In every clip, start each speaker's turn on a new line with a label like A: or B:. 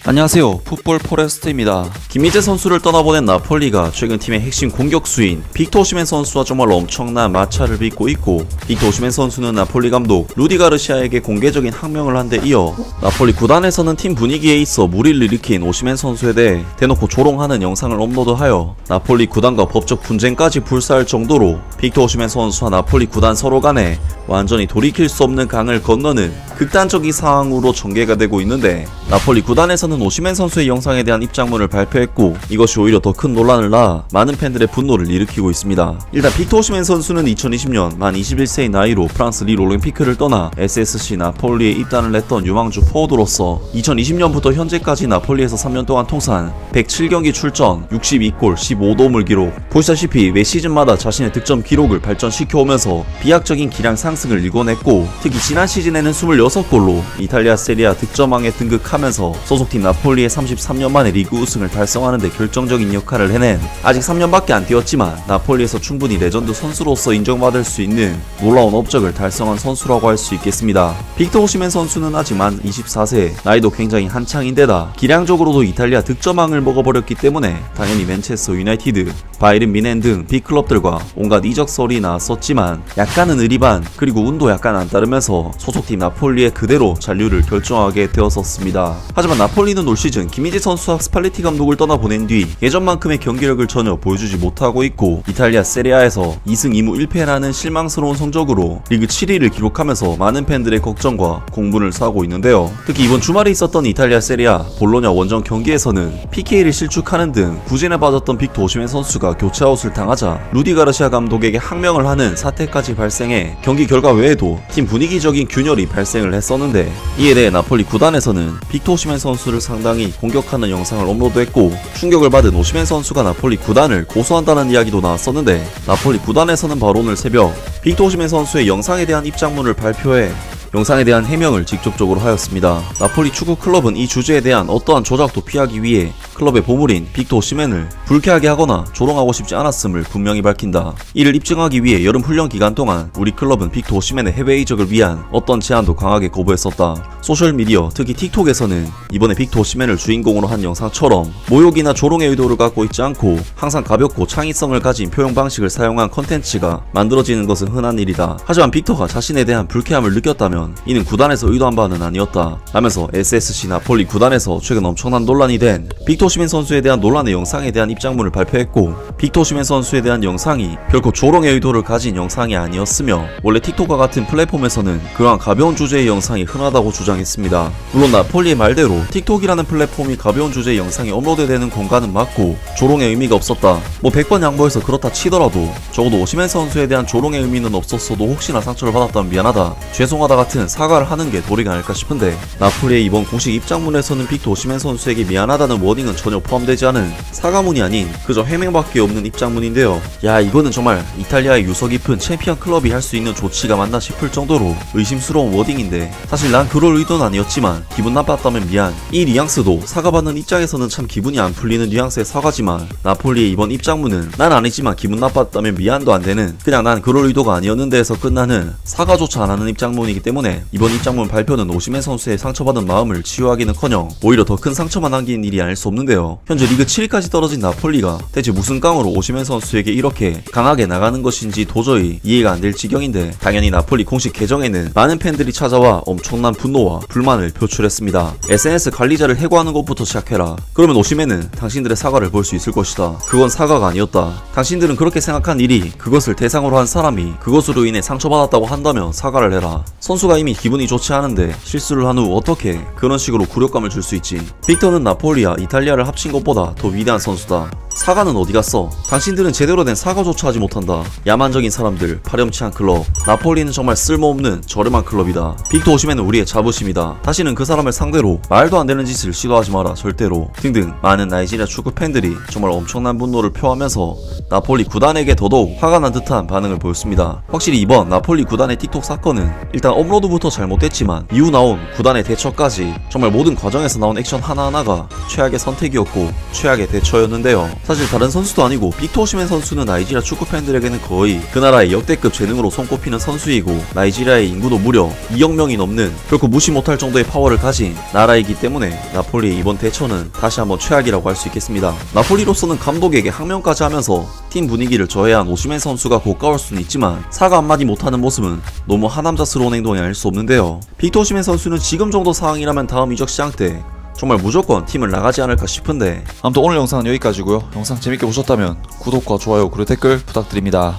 A: 안녕하세요, 풋볼 포레스트입니다. 김민재 선수를 떠나보낸 나폴리가 최근 팀의 핵심 공격수인 빅토 오시멘 선수와 정말 엄청난 마찰을 빚고 있고, 빅토 오시멘 선수는 나폴리 감독 루디 가르시아에게 공개적인 항명을 한 데 이어 나폴리 구단에서는 팀 분위기에 있어 무리를 일으킨 오시멘 선수에 대해 대놓고 조롱하는 영상을 업로드하여 나폴리 구단과 법적 분쟁까지 불사할 정도로 빅토 오시멘 선수와 나폴리 구단 서로 간에 완전히 돌이킬 수 없는 강을 건너는 극단적인 상황으로 전개가 되고 있는데, 나폴리 구단에서는 오시멘 선수의 영상에 대한 입장문을 발표했고, 이것이 오히려 더 큰 논란을 낳아 많은 팬들의 분노를 일으키고 있습니다. 일단 빅토 오시멘 선수는 2020년 만 21세의 나이로 프랑스 릴 올림피크를 떠나 SSC 나폴리에 입단을 했던 유망주 포워드로서 2020년부터 현재까지 나폴리에서 3년 동안 통산 107경기 출전, 62골, 15도움을 기록. 보시다시피 매 시즌마다 자신의 득점 기록을 발전시켜오면서 비약적인 기량 상승을 이뤄냈고, 특히 지난 시즌에는 26골로 이탈리아 세리아 득점왕에 등극하면서 소속팀 나폴리의 33년 만에 리그 우승을 달성하는 데 결정적인 역할을 해낸, 아직 3년밖에 안 뛰었지만 나폴리에서 충분히 레전드 선수로서 인정받을 수 있는 놀라운 업적을 달성한 선수라고 할 수 있겠습니다. 빅토 오시멘 선수는 아직 만 24세, 나이도 굉장히 한창인데다 기량적으로도 이탈리아 득점왕을 먹어버렸기 때문에 당연히 맨체스터 유나이티드, 바이른 미넨 등 빅클럽들과 온갖 이적설이 나왔었지만 약간은 의리반, 그리고 운도 약간 안 따르면서 소속팀 나폴리에 그대로 잔류를 결정하게 되었었습니다. 하지만 나폴리는 올 시즌 김민재 선수와 스팔레티 감독을 떠나보낸 뒤 예전만큼의 경기력을 전혀 보여주지 못하고 있고, 이탈리아 세리아에서 2승 2무 1패라는 실망스러운 성적으로 리그 7위를 기록하면서 많은 팬들의 걱정과 공분을 사고 있는데요. 특히 이번 주말에 있었던 이탈리아 세리아 볼로냐 원정 경기에서는 PK를 실축하는 등 부진에 빠졌던 빅토 오시멘 선수가 교체 아웃을 당하자 루디 가르시아 감독에게 항명을 하는 사태까지 발생해 경기 결과 외에도 팀 분위기적인 균열이 발생을 했었는데, 이에 대해 나폴리 구단에서는 빅토 오시멘 선수를 상당히 공격하는 영상을 업로드했고, 충격을 받은 오시멘 선수가 나폴리 구단을 고소한다는 이야기도 나왔었는데, 나폴리 구단에서는 바로 오늘 새벽 빅토 오시멘 선수의 영상에 대한 입장문을 발표해 영상에 대한 해명을 직접적으로 하였습니다. 나폴리 축구 클럽은 이 주제에 대한 어떠한 조작도 피하기 위해 클럽의 보물인 빅토 오시멘을 불쾌하게 하거나 조롱하고 싶지 않았음을 분명히 밝힌다. 이를 입증하기 위해 여름 훈련 기간 동안 우리 클럽은 빅토 오시멘의 해외 이적을 위한 어떤 제안도 강하게 거부했었다. 소셜미디어, 특히 틱톡에서는 이번에 빅토 오시멘을 주인공으로 한 영상처럼 모욕이나 조롱의 의도를 갖고 있지 않고 항상 가볍고 창의성을 가진 표현 방식을 사용한 컨텐츠가 만들어지는 것은 흔한 일이다. 하지만 빅토가 자신에 대한 불쾌함을 느꼈다면 이는 구단에서 의도한 바는 아니었다 라면서 SSC 나폴리 구단에서 최근 엄청난 논란이 된 빅토 오시멘 선수에 대한 논란의 영상에 대한 입장문을 발표했고, 빅토 오시멘 선수에 대한 영상이 결코 조롱의 의도를 가진 영상이 아니었으며, 원래 틱톡과 같은 플랫폼에서는 그러한 가벼운 주제의 영상이 흔하다고 주장했습니다. 물론 나폴리의 말대로 틱톡이라는 플랫폼이 가벼운 주제의 영상이 업로드되는 공간은 맞고 조롱의 의미가 없었다, 100번 양보해서 그렇다 치더라도 적어도 오시멘 선수에 대한 조롱의 의미는 없었어도 혹시나 상처를 받았다면 미안하다, 죄송하다 같은 사과를 하는 게 도리가 아닐까 싶은데, 나폴리의 이번 공식 입장문에서는 빅토 오시멘 선수에게 미안하다는 워딩은 전혀 포함되지 않은 사과문이 아닌 그저 해명밖에 없는 입장문인데요. 야, 이거는 정말 이탈리아의 유서 깊은 챔피언 클럽이 할 수 있는 조치가 맞나 싶을 정도로 의심스러운 워딩인데, 사실 난 그럴 의도는 아니었지만 기분 나빴다면 미안, 이 뉘앙스도 사과받는 입장에서는 참 기분이 안 풀리는 뉘앙스의 사과지만, 나폴리의 이번 입장문은 난 아니지만 기분 나빴다면 미안도 안 되는, 그냥 난 그럴 의도가 아니었는데 에서 끝나는 사과조차 안 하는 입장문이기 때문에 이번 입장문 발표는 오시멘 선수의 상처받은 마음을 치유하기는커녕 오히려 더 큰 상처만 남기는 일이 아닐 수 없는데요. 현재 리그 7위까지 떨어진 나폴리가 대체 무슨 깡으로 오시멘 선수에게 이렇게 강하게 나가는 것인지 도저히 이해가 안 될 지경인데, 당연히 나폴리 공식 계정에는 많은 팬들이 찾아와 엄청난 분노와 불만을 표출했습니다. SNS 관리자를 해고하는 것부터 시작해라, 그러면 오시멘은 당신들의 사과를 볼 수 있을 것이다, 그건 사과가 아니었다, 당신들은 그렇게 생각한 일이 그것을 대상으로 한 사람이 그것으로 인해 상처받았다고 한다면 사과를 해라. 선수가 이미 기분이 좋지 않은데 실수를 한 후 어떻게 그런 식으로 굴욕감을 줄 수 있지. 빅토는 나폴리와 이탈리아를 합친 것보다 더 위대한 선수다. 사과는 어디 갔어? 당신들은 제대로 된 사과조차 하지 못한다. 야만적인 사람들, 파렴치한 클럽. 나폴리는 정말 쓸모없는 저렴한 클럽이다. 빅토 오시멘은 우리의 자부심이다. 다시는 그 사람을 상대로 말도 안 되는 짓을 시도하지 마라, 절대로. 등등 많은 나이지리아 축구 팬들이 정말 엄청난 분노를 표하면서 나폴리 구단에게 더더욱 화가 난 듯한 반응을 보였습니다. 확실히 이번 나폴리 구단의 틱톡 사건은 일단 업로드부터 잘못됐지만 이후 나온 구단의 대처까지 정말 모든 과정에서 나온 액션 하나하나가 최악의 선택 선택이었고 최악의 대처였는데요. 사실 다른 선수도 아니고 빅터 오시멘 선수는 나이지리아 축구팬들에게는 거의 그 나라의 역대급 재능으로 손꼽히는 선수이고 나이지리아의 인구도 무려 2억 명이 넘는 결코 무시 못할 정도의 파워를 가진 나라이기 때문에 나폴리의 이번 대처는 다시 한번 최악이라고 할 수 있겠습니다. 나폴리로서는 감독에게 항명까지 하면서 팀 분위기를 저해한 오시멘 선수가 고가울 수는 있지만 사과 한마디 못하는 모습은 너무 하남자스러운 행동이 아닐 수 없는데요. 빅터 오시멘 선수는 지금 정도 상황이라면 다음 이적 시장 때 정말 무조건 팀을 나가지 않을까 싶은데, 아무튼 오늘 영상은 여기까지고요. 영상 재밌게 보셨다면 구독과 좋아요 그리고 댓글 부탁드립니다.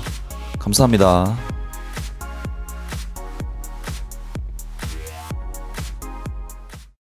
A: 감사합니다.